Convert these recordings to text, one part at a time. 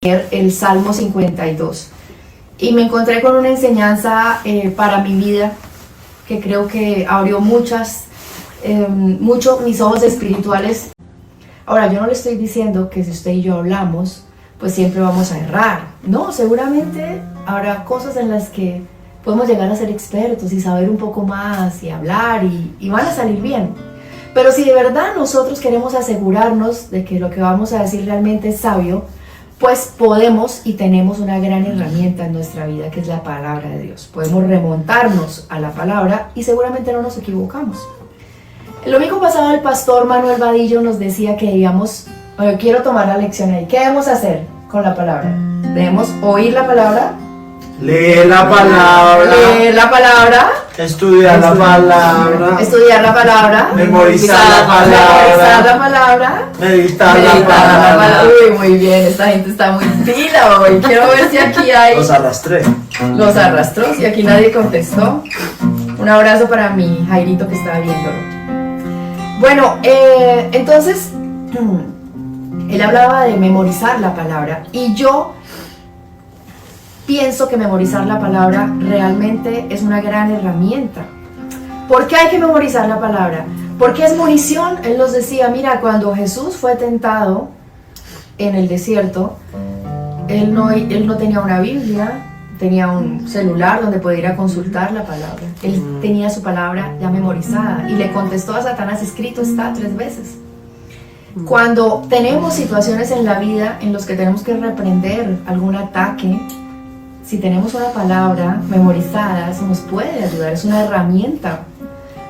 el Salmo 52 y me encontré con una enseñanza para mi vida que creo que abrió mucho mis ojos espirituales. Ahora, yo no le estoy diciendo que si usted y yo hablamos, pues siempre vamos a errar. No, seguramente habrá cosas en las que podemos llegar a ser expertos y saber un poco más y hablar y van a salir bien. Pero si de verdad nosotros queremos asegurarnos de que lo que vamos a decir realmente es sabio, pues podemos y tenemos una gran herramienta en nuestra vida, que es la palabra de Dios. Podemos remontarnos a la palabra y seguramente no nos equivocamos. El domingo pasado el pastor Manuel Vadillo nos decía que debíamos, quiero tomar la lección ahí, ¿qué debemos hacer con la palabra? Debemos oír la palabra, leer la palabra, estudiar la palabra, memorizar la palabra, meditar la palabra. Uy, muy bien, esta gente está muy pila hoy. Quiero ver si aquí hay... Los arrastró, si aquí nadie contestó. Un abrazo para mi Jairito que estaba viéndolo. Bueno, entonces, él hablaba de memorizar la palabra y yo pienso que memorizar la palabra realmente es una gran herramienta. ¿Por qué hay que memorizar la palabra? Porque es munición. Él nos decía, mira, cuando Jesús fue tentado en el desierto, él no tenía una Biblia, tenía un celular donde podía ir a consultar la palabra. Él tenía su palabra ya memorizada y le contestó a Satanás, escrito está 3 veces. Cuando tenemos situaciones en la vida en las que tenemos que reprender algún ataque, si tenemos una palabra memorizada, eso nos puede ayudar, es una herramienta.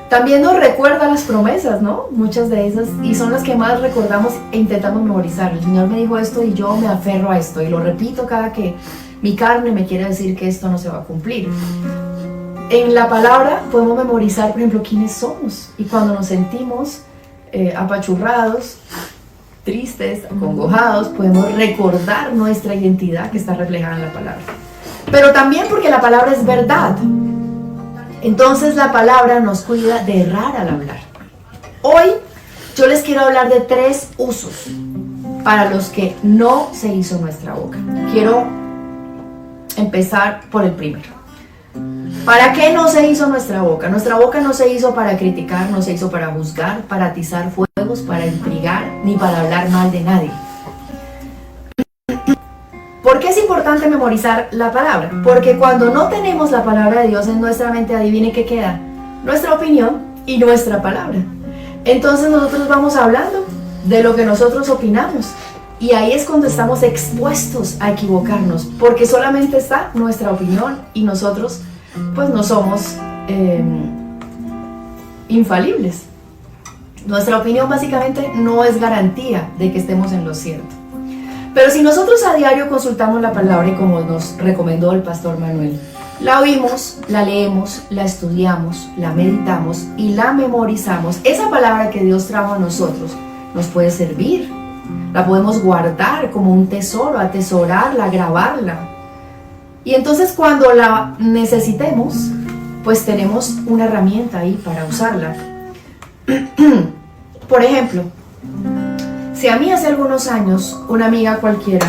También nos recuerda las promesas, ¿no? Muchas de esas, y son las que más recordamos e intentamos memorizar. El Señor me dijo esto y yo me aferro a esto y lo repito cada que mi carne me quiere decir que esto no se va a cumplir. En la palabra podemos memorizar, por ejemplo, quiénes somos, y cuando nos sentimos apachurrados, tristes, acongojados, podemos recordar nuestra identidad que está reflejada en la palabra. Pero también porque la palabra es verdad. Entonces la palabra nos cuida de errar al hablar. Hoy yo les quiero hablar de 3 usos para los que no se hizo nuestra boca. Quiero empezar por el primero. ¿Para qué no se hizo nuestra boca? Nuestra boca no se hizo para criticar, no se hizo para juzgar, para atizar fuegos, para intrigar, ni para hablar mal de nadie. ¿Por qué es importante memorizar la palabra? Porque cuando no tenemos la palabra de Dios en nuestra mente, adivine qué queda. Nuestra opinión y nuestra palabra. Entonces nosotros vamos hablando de lo que nosotros opinamos. Y ahí es cuando estamos expuestos a equivocarnos. Porque solamente está nuestra opinión y nosotros pues no somos infalibles. Nuestra opinión básicamente no es garantía de que estemos en lo cierto. Pero si nosotros a diario consultamos la palabra y como nos recomendó el pastor Manuel, la oímos, la leemos, la estudiamos, la meditamos y la memorizamos, esa palabra que Dios trajo a nosotros nos puede servir. La podemos guardar como un tesoro, atesorarla, grabarla. Y entonces cuando la necesitemos, pues tenemos una herramienta ahí para usarla. Por ejemplo, si a mí hace algunos años una amiga cualquiera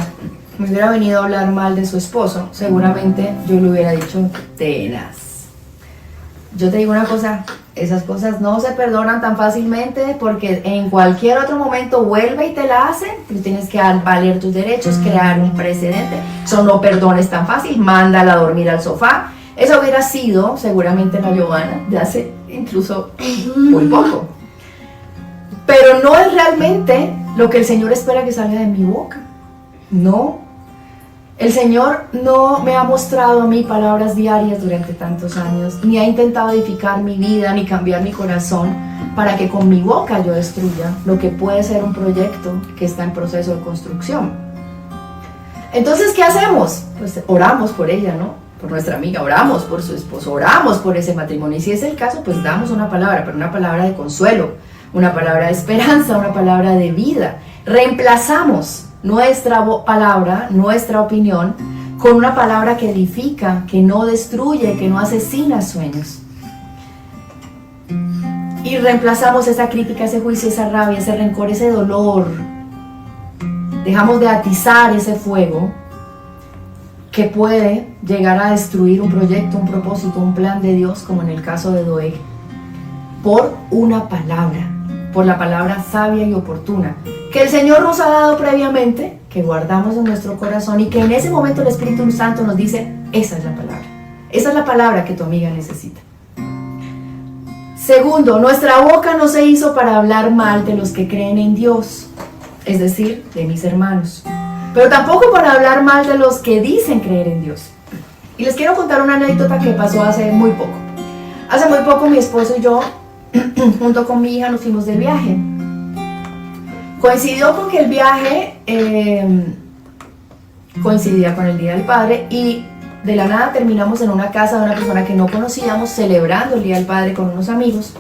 me hubiera venido a hablar mal de su esposo, seguramente yo le hubiera dicho tenaz. Yo te digo una cosa, esas cosas no se perdonan tan fácilmente porque en cualquier otro momento vuelve y te la hacen. Tú tienes que valer tus derechos, crear un precedente. Eso no perdones tan fácil, mándala a dormir al sofá. Eso hubiera sido seguramente la Giovanna de hace incluso muy poco. Pero no es realmente lo que el Señor espera que salga de mi boca. No. El Señor no me ha mostrado a mí palabras diarias durante tantos años, ni ha intentado edificar mi vida, ni cambiar mi corazón, para que con mi boca yo destruya lo que puede ser un proyecto que está en proceso de construcción. Entonces, ¿qué hacemos? Pues oramos por ella, ¿no? Por nuestra amiga, oramos por su esposo, oramos por ese matrimonio. Y si es el caso, pues damos una palabra, pero una palabra de consuelo, una palabra de esperanza, una palabra de vida. Reemplazamos nuestra palabra, nuestra opinión, con una palabra que edifica, que no destruye, que no asesina sueños. Y reemplazamos esa crítica, ese juicio, esa rabia, ese rencor, ese dolor dejamos de atizar ese fuego que puede llegar a destruir un proyecto, un propósito, un plan de Dios, como en el caso de Doeg, por una palabra, por la palabra sabia y oportuna, que el Señor nos ha dado previamente, que guardamos en nuestro corazón y que en ese momento el Espíritu Santo nos dice, esa es la palabra que tu amiga necesita. Segundo, nuestra boca no se hizo para hablar mal de los que creen en Dios, es decir, de mis hermanos, pero tampoco para hablar mal de los que dicen creer en Dios. Y les quiero contar una anécdota que pasó hace muy poco. Hace muy poco mi esposo y yo, junto con mi hija, nos fuimos de viaje. Coincidió con que el viaje coincidía con el Día del Padre y de la nada terminamos en una casa de una persona que no conocíamos, celebrando el Día del Padre con unos amigos.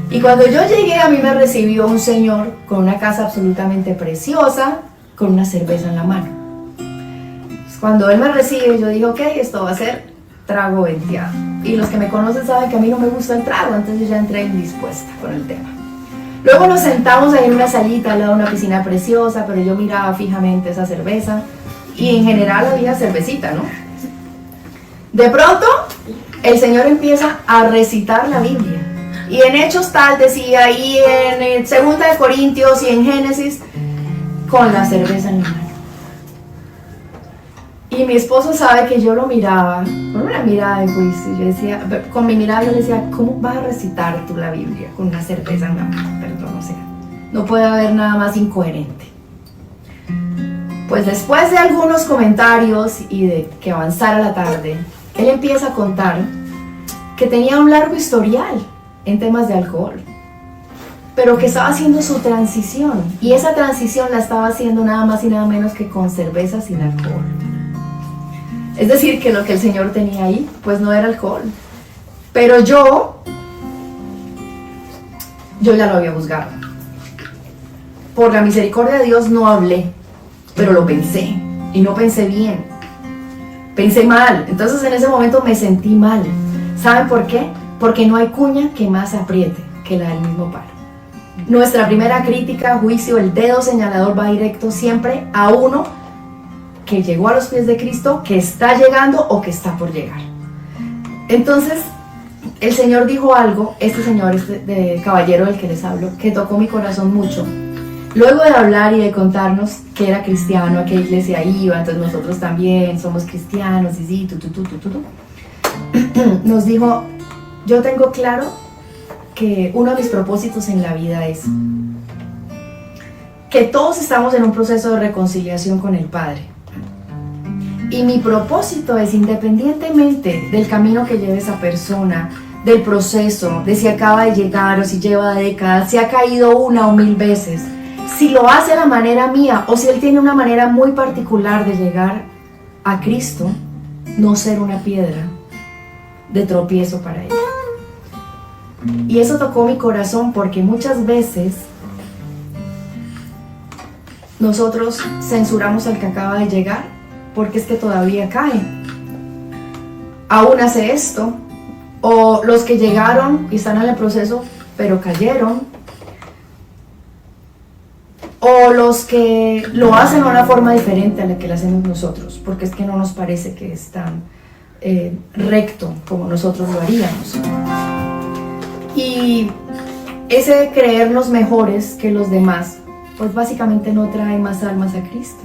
Y cuando yo llegué, a mí me recibió un señor con una casa absolutamente preciosa, con una cerveza en la mano. Pues cuando él me recibe, yo dije, ok, esto va a ser trago venteado. Y los que me conocen saben que a mí no me gusta el trago, entonces yo ya entré indispuesta con el tema. Luego nos sentamos ahí en una salita al lado de una piscina preciosa, pero yo miraba fijamente esa cerveza y en general había cervecita, ¿no? De pronto, el Señor empieza a recitar la Biblia. Y en Hechos tal decía, y en 2 de Corintios y en Génesis, con la cerveza en la mano. Y mi esposo sabe que yo lo miraba con una mirada de juicio. Yo decía, con mi mirada yo le decía, ¿cómo vas a recitar tú la Biblia con una cerveza en la mano? Perdón, o sea, no puede haber nada más incoherente. Pues después de algunos comentarios y de que avanzara la tarde, él empieza a contar que tenía un largo historial en temas de alcohol, pero que estaba haciendo su transición, y esa transición la estaba haciendo nada más y nada menos que con cerveza sin alcohol. Es decir, que lo que el Señor tenía ahí, pues no era alcohol. Pero yo ya lo había juzgado. Por la misericordia de Dios no hablé, pero lo pensé, y no pensé bien. Pensé mal, entonces en ese momento me sentí mal. ¿Saben por qué? Porque no hay cuña que más apriete que la del mismo palo. Nuestra primera crítica, juicio, el dedo señalador va directo siempre a uno que llegó a los pies de Cristo, que está llegando o que está por llegar. Entonces, el Señor dijo algo, este señor, de caballero del que les hablo, que tocó mi corazón mucho. Luego de hablar y de contarnos que era cristiano, a qué iglesia iba, entonces nosotros también somos cristianos, y sí, nos dijo, yo tengo claro que uno de mis propósitos en la vida es que todos estamos en un proceso de reconciliación con el Padre. Y mi propósito es, independientemente del camino que lleve esa persona, del proceso, de si acaba de llegar o si lleva décadas, si ha caído 1 o 1000 veces, si lo hace a la manera mía o si él tiene una manera muy particular de llegar a Cristo, no ser una piedra de tropiezo para él. Y eso tocó mi corazón porque muchas veces nosotros censuramos al que acaba de llegar porque es que todavía cae. Aún hace esto. O los que llegaron y están en el proceso pero cayeron. O los que lo hacen de una forma diferente a la que lo hacemos nosotros, porque es que no nos parece que es tan recto como nosotros lo haríamos. Y ese creernos mejores que los demás, pues básicamente no trae más almas a Cristo.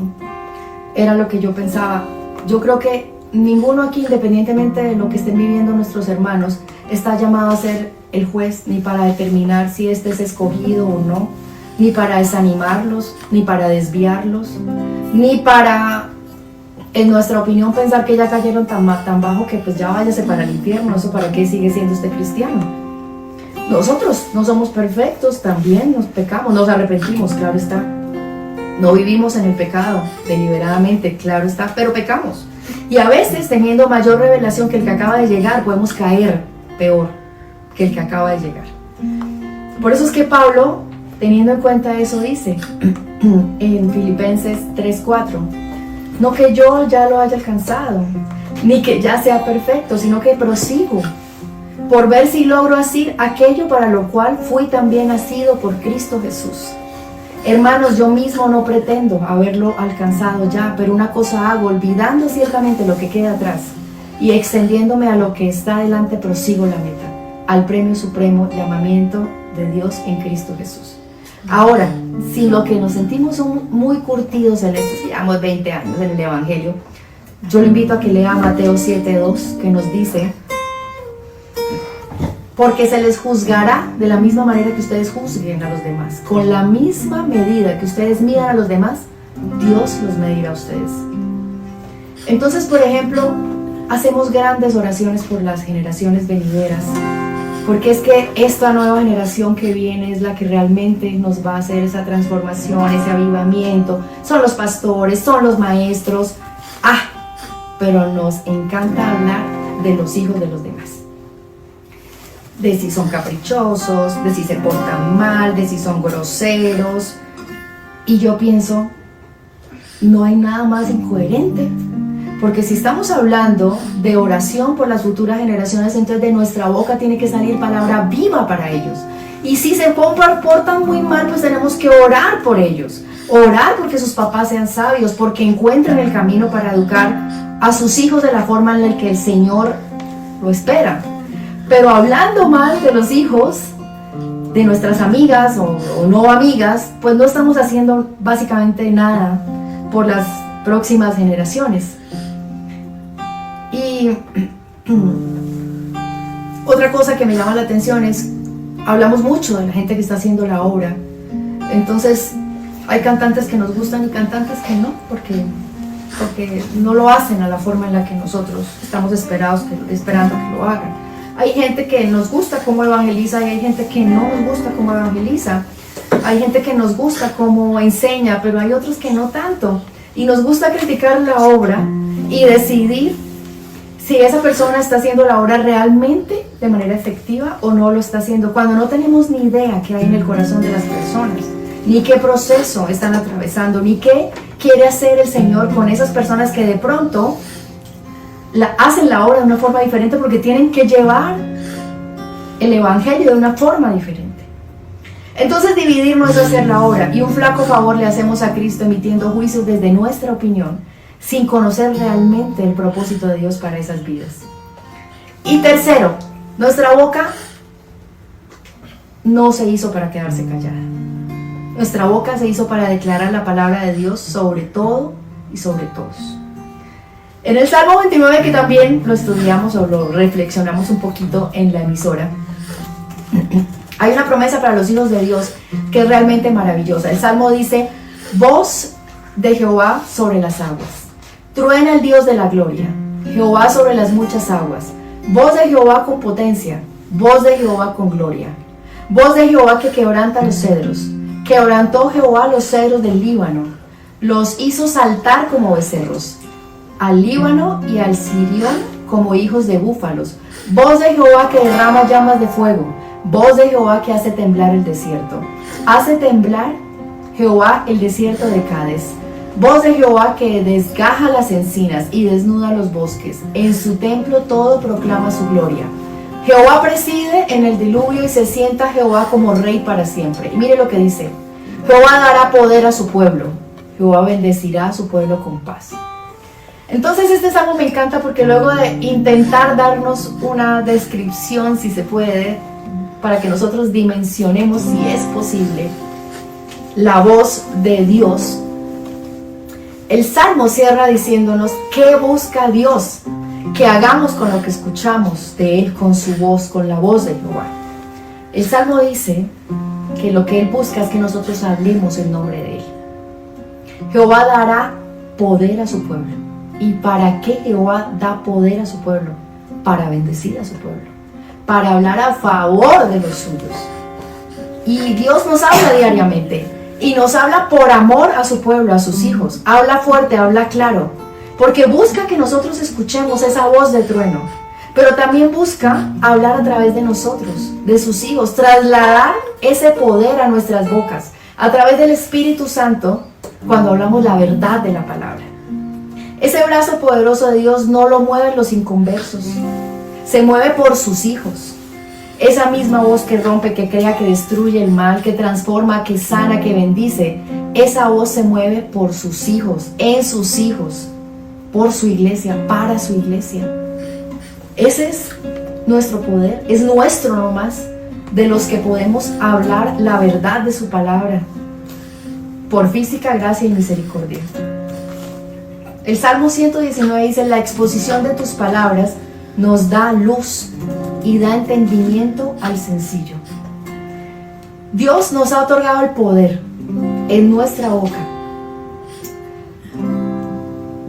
Era lo que yo pensaba. Yo creo que ninguno aquí, independientemente de lo que estén viviendo nuestros hermanos, está llamado a ser el juez, ni para determinar si este es escogido o no, ni para desanimarlos, ni para desviarlos, ni para, en nuestra opinión, pensar que ya cayeron tan bajo que pues ya váyase para el infierno. ¿Eso para qué sigue siendo usted cristiano? Nosotros no somos perfectos, también nos pecamos, nos arrepentimos, claro está. No vivimos en el pecado deliberadamente, claro está, pero pecamos. Y a veces, teniendo mayor revelación que el que acaba de llegar, podemos caer peor que el que acaba de llegar. Por eso es que Pablo, teniendo en cuenta eso, dice en Filipenses 3:4, no que yo ya lo haya alcanzado, ni que ya sea perfecto, sino que prosigo por ver si logro asir aquello para lo cual fui también asido por Cristo Jesús. Hermanos, yo mismo no pretendo haberlo alcanzado ya, pero una cosa hago, olvidando ciertamente lo que queda atrás y extendiéndome a lo que está delante, prosigo la meta, al premio supremo llamamiento de Dios en Cristo Jesús. Ahora, si lo que nos sentimos son muy curtidos en esto, si llevamos 20 años en el Evangelio, yo le invito a que lea Mateo 7:2, que nos dice: porque se les juzgará de la misma manera que ustedes juzguen a los demás. Con la misma medida que ustedes midan a los demás, Dios los medirá a ustedes. Entonces, por ejemplo, hacemos grandes oraciones por las generaciones venideras, porque es que esta nueva generación que viene es la que realmente nos va a hacer esa transformación, ese avivamiento. Son los pastores, son los maestros. Pero nos encanta hablar de los hijos de los demás. De si son caprichosos, de si se portan mal, de si son groseros. Y yo pienso, no hay nada más incoherente. Porque si estamos hablando de oración por las futuras generaciones, entonces de nuestra boca tiene que salir palabra viva para ellos. Y si se portan muy mal, pues tenemos que orar por ellos. Orar porque sus papás sean sabios, porque encuentren el camino para educar a sus hijos de la forma en la que el Señor lo espera. Pero hablando mal de los hijos, de nuestras amigas o no amigas, pues no estamos haciendo básicamente nada por las próximas generaciones. Y otra cosa que me llama la atención es, hablamos mucho de la gente que está haciendo la obra. Entonces, hay cantantes que nos gustan y cantantes que no, porque no lo hacen a la forma en la que nosotros estamos esperando que lo hagan. Hay gente que nos gusta cómo evangeliza y hay gente que no nos gusta cómo evangeliza. Hay gente que nos gusta cómo enseña, pero hay otros que no tanto. Y nos gusta criticar la obra y decidir si esa persona está haciendo la obra realmente de manera efectiva o no lo está haciendo, cuando no tenemos ni idea qué hay en el corazón de las personas, ni qué proceso están atravesando, ni qué quiere hacer el Señor con esas personas que de pronto hacen la obra de una forma diferente porque tienen que llevar el Evangelio de una forma diferente. Entonces dividir no es hacer la obra, y un flaco favor le hacemos a Cristo emitiendo juicios desde nuestra opinión, sin conocer realmente el propósito de Dios para esas vidas. Y tercero, nuestra boca no se hizo para quedarse callada. Nuestra boca se hizo para declarar la palabra de Dios sobre todo y sobre todos. En el Salmo 29, que también lo estudiamos o lo reflexionamos un poquito en la emisora, hay una promesa para los hijos de Dios que es realmente maravillosa. El Salmo dice: voz de Jehová sobre las aguas, truena el Dios de la gloria, Jehová sobre las muchas aguas, voz de Jehová con potencia, voz de Jehová con gloria, voz de Jehová que quebranta los cedros. Quebrantó Jehová los cedros del Líbano, los hizo saltar como becerros, al Líbano y al Sirión como hijos de búfalos. Voz de Jehová que derrama llamas de fuego, voz de Jehová que hace temblar el desierto. Hace temblar Jehová el desierto de Cades. Voz de Jehová que desgaja las encinas y desnuda los bosques. En su templo todo proclama su gloria. Jehová preside en el diluvio y se sienta Jehová como rey para siempre. Y mire lo que dice: Jehová dará poder a su pueblo, Jehová bendecirá a su pueblo con paz. Entonces este salmo me encanta porque luego de intentar darnos una descripción, si se puede, para que nosotros dimensionemos si es posible la voz de Dios, el salmo cierra diciéndonos qué busca Dios que hagamos con lo que escuchamos de Él, con su voz, con la voz de Jehová. El salmo dice que lo que Él busca es que nosotros hablemos el nombre de Él. Jehová dará poder a su pueblo. ¿Y para qué Jehová da poder a su pueblo? Para bendecir a su pueblo, para hablar a favor de los suyos. Y Dios nos habla diariamente, y nos habla por amor a su pueblo, a sus hijos. Habla fuerte, habla claro, porque busca que nosotros escuchemos esa voz de trueno, pero también busca hablar a través de nosotros, de sus hijos, trasladar ese poder a nuestras bocas, a través del Espíritu Santo, cuando hablamos la verdad de la palabra. Ese brazo poderoso de Dios no lo mueven los inconversos, se mueve por sus hijos. Esa misma voz que rompe, que crea, que destruye el mal, que transforma, que sana, que bendice, esa voz se mueve por sus hijos, en sus hijos, por su iglesia, para su iglesia. Ese es nuestro poder, es nuestro nomás, de los que podemos hablar la verdad de su palabra, por física gracia y misericordia. El Salmo 119 dice: la exposición de tus palabras nos da luz y da entendimiento al sencillo. Dios nos ha otorgado el poder en nuestra boca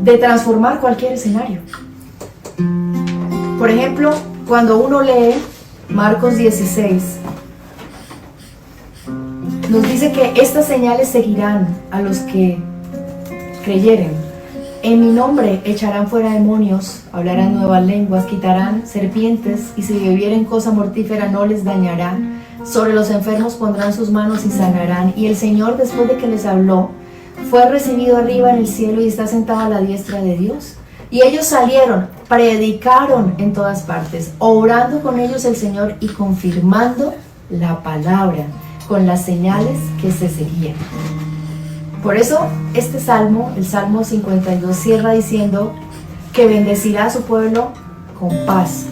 de transformar cualquier escenario. Por ejemplo, cuando uno lee Marcos 16, nos dice que estas señales seguirán a los que creyeren. En mi nombre echarán fuera demonios, hablarán nuevas lenguas, quitarán serpientes, y si bebieren cosa mortífera no les dañará. Sobre los enfermos pondrán sus manos y sanarán. Y el Señor, después de que les habló, fue recibido arriba en el cielo y está sentado a la diestra de Dios. Y ellos salieron, predicaron en todas partes, obrando con ellos el Señor y confirmando la palabra con las señales que se seguían. Por eso este salmo, el Salmo 52, cierra diciendo que bendecirá a su pueblo con paz.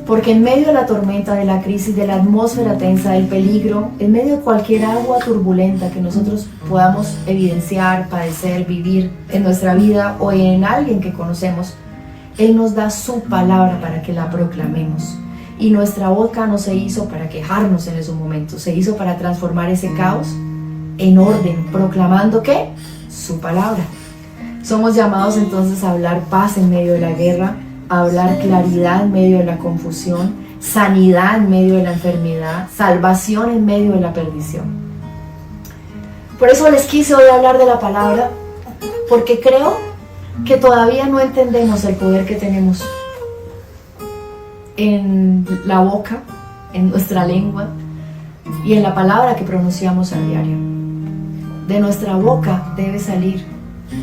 Porque en medio de la tormenta, de la crisis, de la atmósfera tensa, del peligro, en medio de cualquier agua turbulenta que nosotros podamos evidenciar, padecer, vivir en nuestra vida o en alguien que conocemos, Él nos da su palabra para que la proclamemos. Y nuestra boca no se hizo para quejarnos en esos momentos, se hizo para transformar ese caos en orden, proclamando ¿qué? Su palabra. Somos llamados entonces a hablar paz en medio de la guerra, a hablar claridad en medio de la confusión, sanidad en medio de la enfermedad, salvación en medio de la perdición. Por eso les quise hoy hablar de la palabra, porque creo que todavía no entendemos el poder que tenemos en la boca, en nuestra lengua y en la palabra que pronunciamos a diario. De nuestra boca debe salir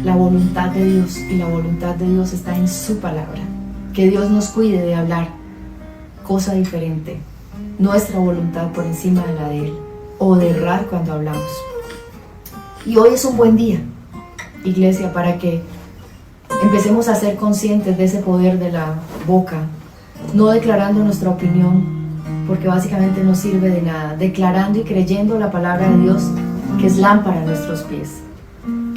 la voluntad de Dios, y la voluntad de Dios está en su palabra. Que Dios nos cuide de hablar cosa diferente, nuestra voluntad por encima de la de Él, o de errar cuando hablamos. Y hoy es un buen día, iglesia, para que empecemos a ser conscientes de ese poder de la boca, no declarando nuestra opinión, porque básicamente no sirve de nada, declarando y creyendo la palabra de Dios, que es lámpara a nuestros pies,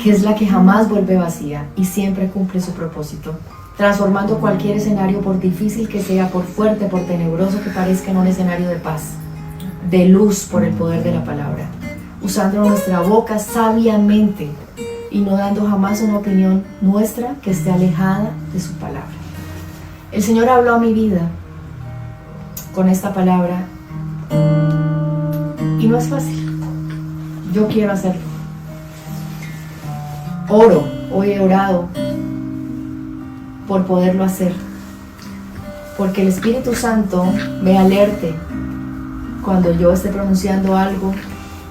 que es la que jamás vuelve vacía y siempre cumple su propósito, transformando cualquier escenario, por difícil que sea, por fuerte, por tenebroso que parezca, en un escenario de paz, de luz por el poder de la palabra, usando nuestra boca sabiamente y no dando jamás una opinión nuestra que esté alejada de su palabra. El Señor habló a mi vida con esta palabra y no es fácil. Yo quiero hacerlo. Oro, hoy he orado por poderlo hacer, porque el Espíritu Santo me alerte cuando yo esté pronunciando algo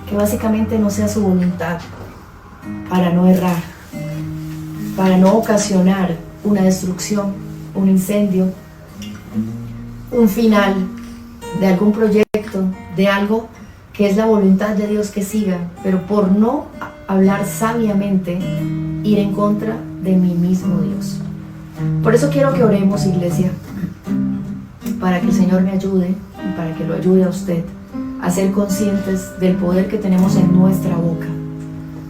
que básicamente no sea su voluntad, para no errar, para no ocasionar una destrucción, un incendio, un final de algún proyecto, de algo que es la voluntad de Dios que siga, pero por no hablar sabiamente, ir en contra de mi mismo Dios. Por eso quiero que oremos, iglesia, para que el Señor me ayude y para que lo ayude a usted a ser conscientes del poder que tenemos en nuestra boca,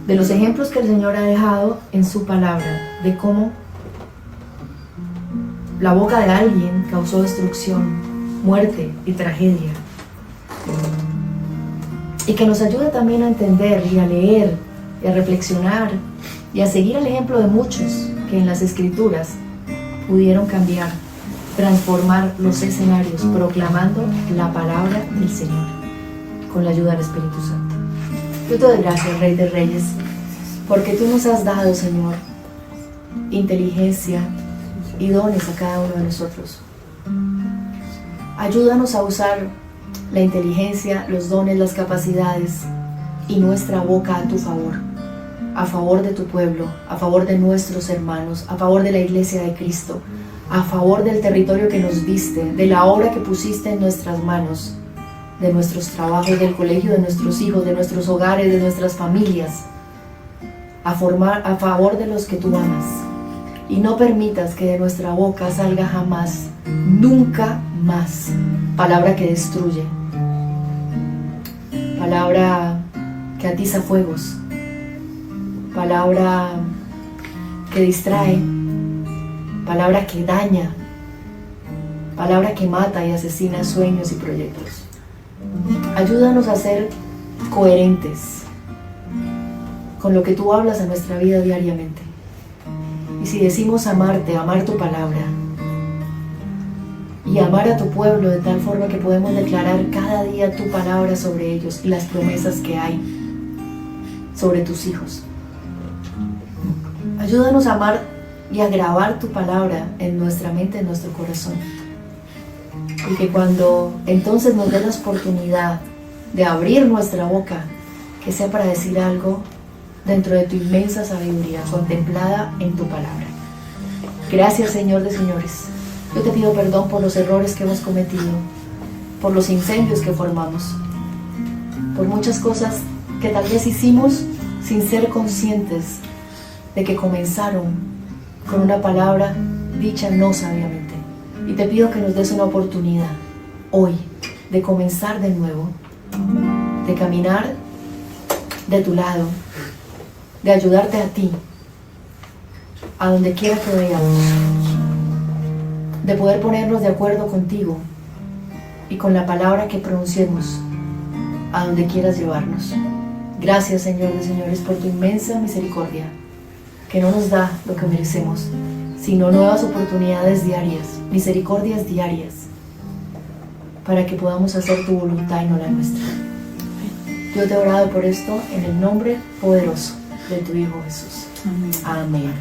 de los ejemplos que el Señor ha dejado en su palabra, de cómo la boca de alguien causó destrucción, muerte y tragedia. Y que nos ayude también a entender y a leer y a reflexionar y a seguir el ejemplo de muchos que en las Escrituras pudieron cambiar, transformar los escenarios, proclamando la palabra del Señor con la ayuda del Espíritu Santo. Yo te doy gracias, Rey de Reyes, porque tú nos has dado, Señor, inteligencia y dones a cada uno de nosotros. Ayúdanos a usar la inteligencia, los dones, las capacidades y nuestra boca a tu favor, a favor de tu pueblo, a favor de nuestros hermanos, a favor de la iglesia de Cristo, a favor del territorio que nos diste, de la obra que pusiste en nuestras manos, de nuestros trabajos, del colegio, de nuestros hijos, de nuestros hogares, de nuestras familias, a favor de los que tú amas. Y no permitas que de nuestra boca salga jamás, nunca más, palabra que destruye, palabra que atiza fuegos, palabra que distrae, palabra que daña, palabra que mata y asesina sueños y proyectos. Ayúdanos a ser coherentes con lo que tú hablas a nuestra vida diariamente. Y si decimos amarte, amar tu palabra y amar a tu pueblo de tal forma que podemos declarar cada día tu palabra sobre ellos y las promesas que hay sobre tus hijos. Ayúdanos a amar y a grabar tu palabra en nuestra mente, en nuestro corazón. Y que cuando entonces nos des la oportunidad de abrir nuestra boca, que sea para decir algo dentro de tu inmensa sabiduría contemplada en tu palabra. Gracias, Señor de señores. Yo te pido perdón por los errores que hemos cometido, por los incendios que formamos, por muchas cosas que tal vez hicimos sin ser conscientes de que comenzaron con una palabra dicha no sabiamente. Y te pido que nos des una oportunidad hoy de comenzar de nuevo, de caminar de tu lado, de ayudarte a ti, a donde quiera que vayamos, de poder ponernos de acuerdo contigo y con la palabra que pronunciemos a donde quieras llevarnos. Gracias, Señor de señores, por tu inmensa misericordia, que no nos da lo que merecemos, sino nuevas oportunidades diarias, misericordias diarias, para que podamos hacer tu voluntad y no la nuestra. Yo te he orado por esto en el nombre poderoso de tu Hijo Jesús. Amén. Amén.